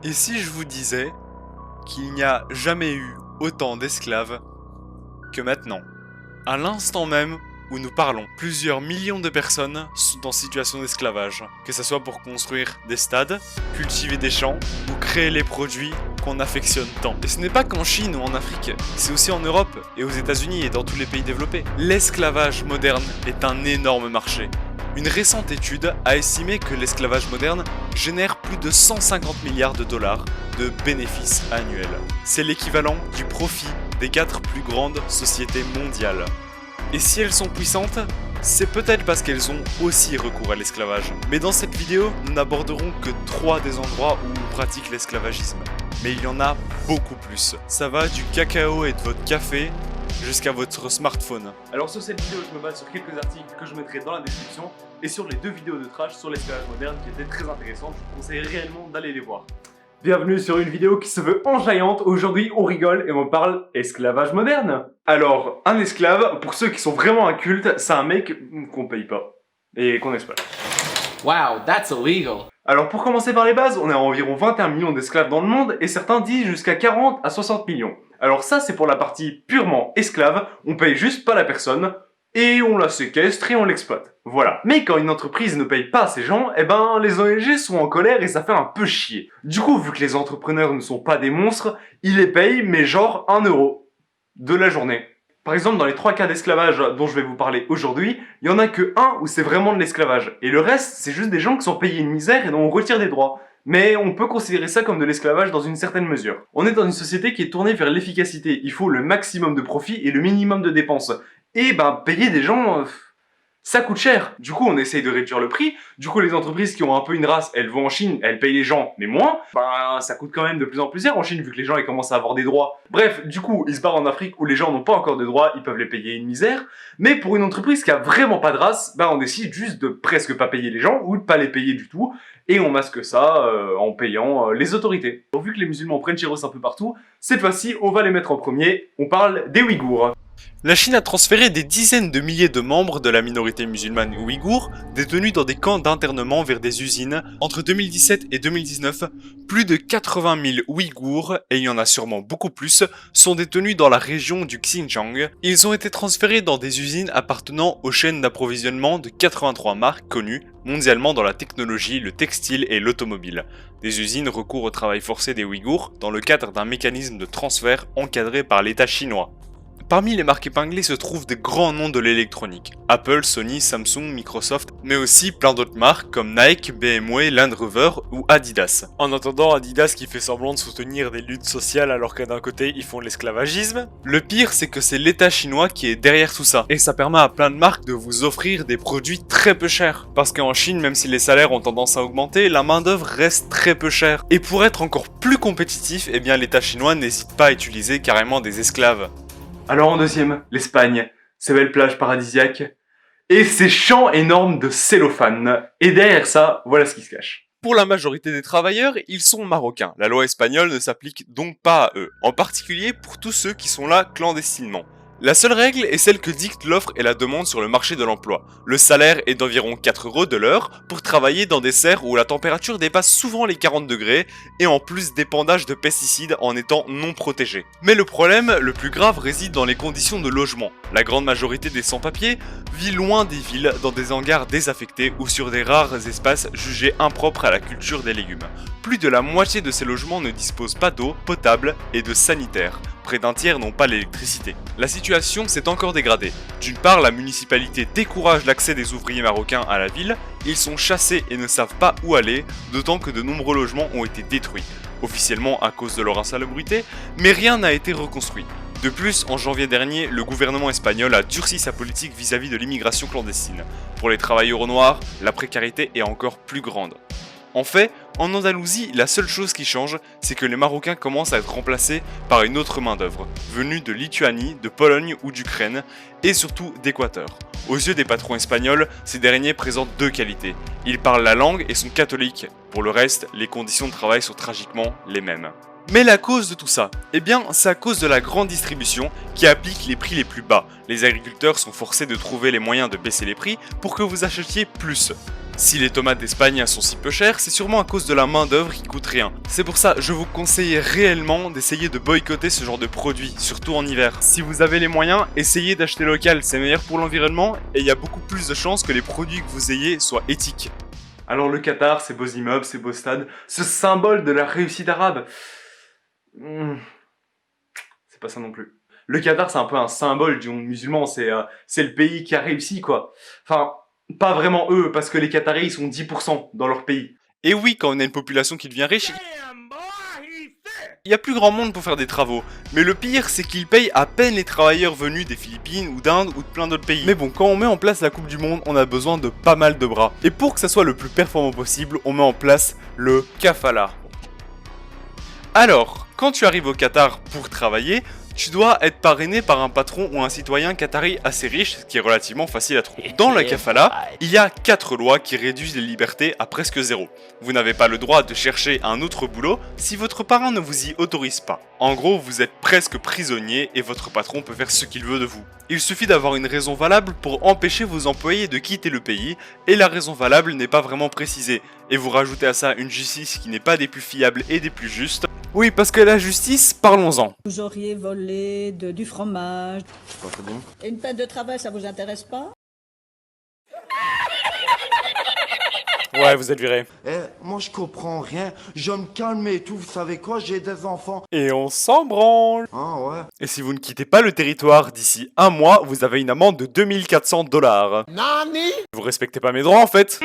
Et si je vous disais qu'il n'y a jamais eu autant d'esclaves que maintenant? À l'instant même où nous parlons, plusieurs millions de personnes sont en situation d'esclavage, que ce soit pour construire des stades, cultiver des champs ou créer les produits qu'on affectionne tant. Et ce n'est pas qu'en Chine ou en Afrique, c'est aussi en Europe et aux États-Unis et dans tous les pays développés. L'esclavage moderne est un énorme marché. Une récente étude a estimé que l'esclavage moderne génère plus de 150 milliards de dollars de bénéfices annuels. C'est l'équivalent du profit des 4 plus grandes sociétés mondiales. Et si elles sont puissantes, c'est peut-être parce qu'elles ont aussi recours à l'esclavage. Mais dans cette vidéo, nous n'aborderons que 3 des endroits où on pratique l'esclavagisme. Mais il y en a beaucoup plus. Ça va du cacao et de votre café jusqu'à votre smartphone. Alors sur cette vidéo, je me base sur quelques articles que je mettrai dans la description et sur les 2 vidéos de trash sur l'esclavage moderne qui étaient très intéressantes. Je vous conseille réellement d'aller les voir. Bienvenue sur une vidéo qui se veut enjaillante. Aujourd'hui, on rigole et on parle esclavage moderne. Alors, un esclave, pour ceux qui sont vraiment incultes, c'est un mec qu'on paye pas et qu'on exploite. Wow, that's illegal. Alors pour commencer par les bases, on est à environ 21 millions d'esclaves dans le monde et certains disent jusqu'à 40 à 60 millions. Alors ça c'est pour la partie purement esclave, on paye juste pas la personne et on la séquestre et on l'exploite. Voilà. Mais quand une entreprise ne paye pas ces gens, eh ben les ONG sont en colère et ça fait un peu chier. Du coup, vu que les entrepreneurs ne sont pas des monstres, ils les payent mais genre 1 euro de la journée. Par exemple, dans les 3 cas d'esclavage dont je vais vous parler aujourd'hui, il y en a que un où c'est vraiment de l'esclavage. Et le reste, c'est juste des gens qui sont payés une misère et dont on retire des droits. Mais on peut considérer ça comme de l'esclavage dans une certaine mesure. On est dans une société qui est tournée vers l'efficacité. Il faut le maximum de profit et le minimum de dépenses. Et ben, payer des gens... ça coûte cher. Du coup, on essaye de réduire le prix. Du coup, les entreprises qui ont un peu une race, elles vont en Chine, elles payent les gens, mais moins. Ben, ça coûte quand même de plus en plus cher en Chine, vu que les gens, ils commencent à avoir des droits. Bref, du coup, ils se barrent en Afrique où les gens n'ont pas encore de droits, ils peuvent les payer une misère. Mais pour une entreprise qui a vraiment pas de race, ben, on décide juste de presque pas payer les gens, ou de pas les payer du tout. Et on masque ça en payant les autorités. Donc, vu que les musulmans prennent Chéros un peu partout, cette fois-ci, on va les mettre en premier. On parle des Ouïghours. La Chine a transféré des dizaines de milliers de membres de la minorité musulmane ouïghour détenus dans des camps d'internement vers des usines. Entre 2017 et 2019, plus de 80 000 Ouïghours, et il y en a sûrement beaucoup plus, sont détenus dans la région du Xinjiang. Ils ont été transférés dans des usines appartenant aux chaînes d'approvisionnement de 83 marques connues mondialement dans la technologie, le textile et l'automobile. Des usines recourent au travail forcé des Ouïghours dans le cadre d'un mécanisme de transfert encadré par l'État chinois. Parmi les marques épinglées se trouvent des grands noms de l'électronique, Apple, Sony, Samsung, Microsoft, mais aussi plein d'autres marques comme Nike, BMW, Land Rover ou Adidas. En attendant, Adidas qui fait semblant de soutenir des luttes sociales alors que d'un côté ils font l'esclavagisme. Le pire c'est que c'est l'État chinois qui est derrière tout ça, et ça permet à plein de marques de vous offrir des produits très peu chers. Parce qu'en Chine, même si les salaires ont tendance à augmenter, la main d'œuvre reste très peu chère. Et pour être encore plus compétitif, eh bien l'État chinois n'hésite pas à utiliser carrément des esclaves. Alors en deuxième, l'Espagne, ses belles plages paradisiaques, et ses champs énormes de cellophane. Et derrière ça, voilà ce qui se cache. Pour la majorité des travailleurs, ils sont marocains. La loi espagnole ne s'applique donc pas à eux, en particulier pour tous ceux qui sont là clandestinement. La seule règle est celle que dictent l'offre et la demande sur le marché de l'emploi. Le salaire est d'environ 4 € de l'heure pour travailler dans des serres où la température dépasse souvent les 40 degrés et en plus d'épandage de pesticides en étant non protégés. Mais le problème le plus grave réside dans les conditions de logement. La grande majorité des sans-papiers vit loin des villes, dans des hangars désaffectés ou sur des rares espaces jugés impropres à la culture des légumes. Plus de la moitié de ces logements ne disposent pas d'eau potable et de sanitaire. Près d'un tiers n'ont pas l'électricité. La situation s'est encore dégradée. D'une part, la municipalité décourage l'accès des ouvriers marocains à la ville, ils sont chassés et ne savent pas où aller, d'autant que de nombreux logements ont été détruits, officiellement à cause de leur insalubrité, mais rien n'a été reconstruit. De plus, en janvier dernier, le gouvernement espagnol a durci sa politique vis-à-vis de l'immigration clandestine. Pour les travailleurs noirs, la précarité est encore plus grande. En fait, en Andalousie, la seule chose qui change, c'est que les Marocains commencent à être remplacés par une autre main-d'œuvre, venue de Lituanie, de Pologne ou d'Ukraine, et surtout d'Équateur. Aux yeux des patrons espagnols, ces derniers présentent 2 qualités. Ils parlent la langue et sont catholiques. Pour le reste, les conditions de travail sont tragiquement les mêmes. Mais la cause de tout ça, eh bien, c'est à cause de la grande distribution qui applique les prix les plus bas. Les agriculteurs sont forcés de trouver les moyens de baisser les prix pour que vous achetiez plus. Si les tomates d'Espagne sont si peu chères, c'est sûrement à cause de la main d'œuvre qui coûte rien. C'est pour ça, je vous conseille réellement d'essayer de boycotter ce genre de produits, surtout en hiver. Si vous avez les moyens, essayez d'acheter local, c'est meilleur pour l'environnement et il y a beaucoup plus de chances que les produits que vous ayez soient éthiques. Alors le Qatar, ces beaux immeubles, ces beaux stades, ce symbole de la réussite arabe. C'est pas ça non plus. Le Qatar, c'est un peu un symbole du monde musulman, c'est le pays qui a réussi, quoi. Enfin, pas vraiment eux, parce que les Qataris, ils sont 10% dans leur pays. Et oui, quand on a une population qui devient riche, il y a plus grand monde pour faire des travaux. Mais le pire, c'est qu'ils payent à peine les travailleurs venus des Philippines ou d'Inde ou de plein d'autres pays. Mais bon, quand on met en place la Coupe du Monde, on a besoin de pas mal de bras. Et pour que ça soit le plus performant possible, on met en place le kafala. Alors, quand tu arrives au Qatar pour travailler, tu dois être parrainé par un patron ou un citoyen qatari assez riche, ce qui est relativement facile à trouver. Dans la kafala, il y a 4 lois qui réduisent les libertés à presque zéro. Vous n'avez pas le droit de chercher un autre boulot si votre parrain ne vous y autorise pas. En gros, vous êtes presque prisonnier et votre patron peut faire ce qu'il veut de vous. Il suffit d'avoir une raison valable pour empêcher vos employés de quitter le pays, et la raison valable n'est pas vraiment précisée. Et vous rajoutez à ça une justice qui n'est pas des plus fiables et des plus justes. Oui, parce que la justice, parlons-en. Vous auriez volé du fromage. C'est pas très bon. Et une peine de travail, ça vous intéresse pas? Ouais, vous êtes viré. Moi je comprends rien, je me calme et tout, vous savez quoi, j'ai des enfants. Et on s'en branle. Ah ouais. Et si vous ne quittez pas le territoire d'ici un mois, vous avez une amende de 2400 $. Nani? Vous respectez pas mes droits en fait.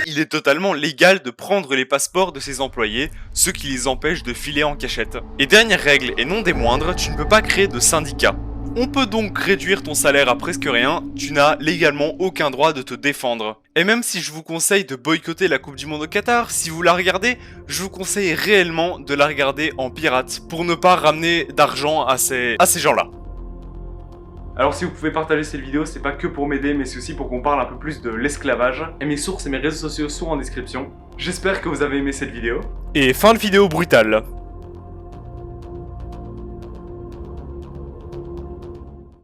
Il est totalement légal de prendre les passeports de ses employés, ce qui les empêche de filer en cachette. Et dernière règle, et non des moindres, tu ne peux pas créer de syndicat. On peut donc réduire ton salaire à presque rien, tu n'as légalement aucun droit de te défendre. Et même si je vous conseille de boycotter la Coupe du Monde au Qatar, si vous la regardez, je vous conseille réellement de la regarder en pirate, pour ne pas ramener d'argent à ces gens-là. Alors si vous pouvez partager cette vidéo, c'est pas que pour m'aider, mais c'est aussi pour qu'on parle un peu plus de l'esclavage. Et mes sources et mes réseaux sociaux sont en description. J'espère que vous avez aimé cette vidéo. Et fin de vidéo brutale.